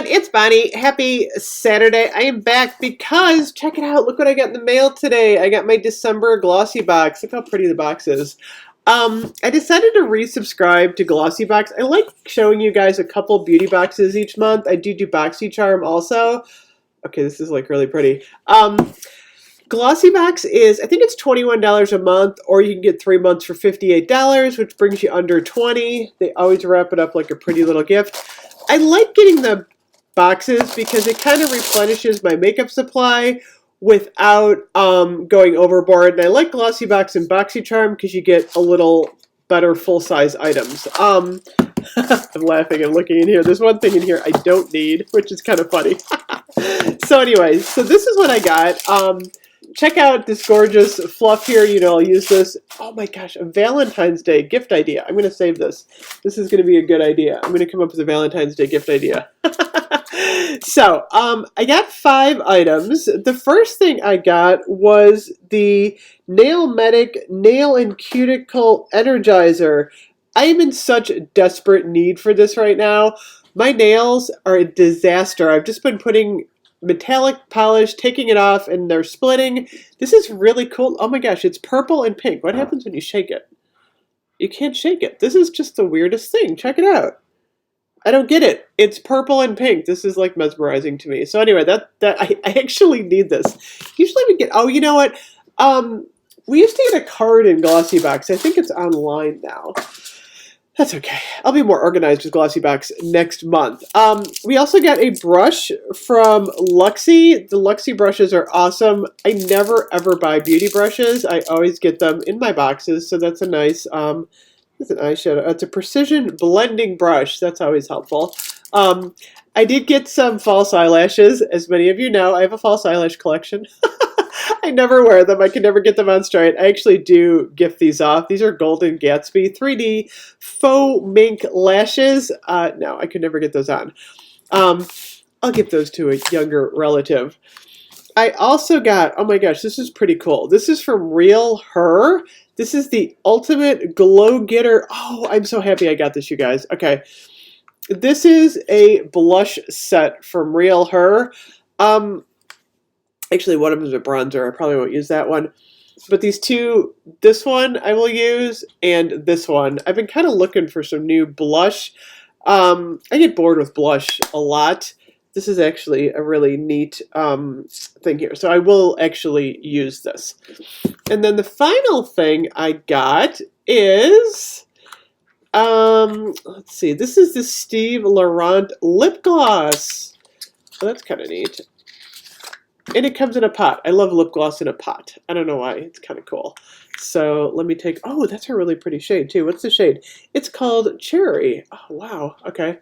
It's Bonnie. Happy Saturday. I am back because, check it out, look what I got in the mail today. I got my December Glossybox. Look how pretty the box is. I decided to resubscribe to Glossybox. I like showing you guys a couple beauty boxes each month. I do BoxyCharm also. Okay, this is like really pretty. Glossybox is, I think it's $21 a month, or you can get 3 months for $58, which brings you under $20. They always wrap it up like a pretty little gift. I like getting the boxes because it kind of replenishes my makeup supply without going overboard. And I like Glossybox and BoxyCharm because you get a little better full-size items. I'm laughing and looking in here. There's one thing in here I don't need, which is kind of funny. So anyway, so this is what I got. Check out this gorgeous fluff here. You know, I'll use this. Oh my gosh, a Valentine's Day gift idea. I'm going to save this. This is going to be a good idea. I'm going to come up with a Valentine's Day gift idea. So, I got 5 items. The first thing I got was the Nail Medic Nail and Cuticle Energizer. I am in such desperate need for this right now. My nails are a disaster. I've just been putting metallic polish, taking it off, and they're splitting. This is really cool. Oh my gosh, it's purple and pink. What happens when you shake it? You can't shake it. This is just the weirdest thing. Check it out. I don't get it. It's purple and pink. This is like mesmerizing to me. So anyway, I actually need this. Usually we get, oh, you know what? We used to get a card in Glossybox. I think it's online now. That's okay. I'll be more organized with Glossybox next month. We also got a brush from Luxy. The Luxy brushes are awesome. I never ever buy beauty brushes. I always get them in my boxes, so that's a nice, it's an eyeshadow. It's a precision blending brush. That's always helpful. I did get some false eyelashes. As many of you know, I have a false eyelash collection. I never wear them. I can never get them on straight. I actually do gift these off. These are Golden Gatsby 3D faux mink lashes. No, I could never get those on. I'll give those to a younger relative. I also got, oh my gosh, this is pretty cool. This is from Real Her. This is the Ultimate Glow Getter. Oh, I'm so happy I got this, you guys. Okay. This is a blush set from Real Her. Actually, one of them is a bronzer. I probably won't use that one. But these two, this one I will use, and this one. I've been kind of looking for some new blush. I get bored with blush a lot. This is actually a really neat thing here. So I will actually use this. And then the final thing I got is, let's see. This is the Steve Laurent lip gloss. Oh, that's kind of neat. And it comes in a pot. I love lip gloss in a pot. I don't know why. It's kind of cool. So let me take, oh, that's a really pretty shade too. What's the shade? It's called Cherry. Oh, wow. Okay.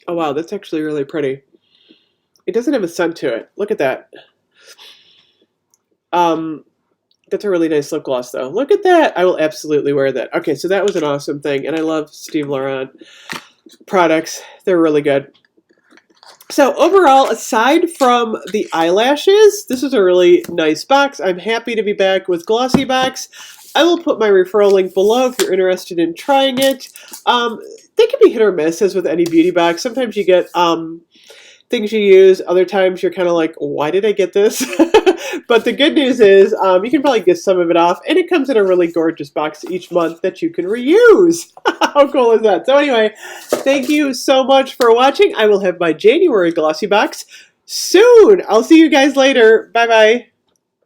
Oh, wow. That's actually really pretty. It doesn't have a scent to it. Look at that. That's a really nice lip gloss, though. Look at that. I will absolutely wear that. Okay, so that was an awesome thing. And I love Steve Laurent products. They're really good. So overall, aside from the eyelashes, this is a really nice box. I'm happy to be back with Glossybox. I will put my referral link below if you're interested in trying it. They can be hit or miss, as with any beauty box. Sometimes you get things you use. Other times you're kind of like, why did I get this? But the good news is you can probably get some of it off, and it comes in a really gorgeous box each month that you can reuse. How cool is that? So anyway, thank you so much for watching. I will have my January Glossybox soon. I'll see you guys later. Bye-bye.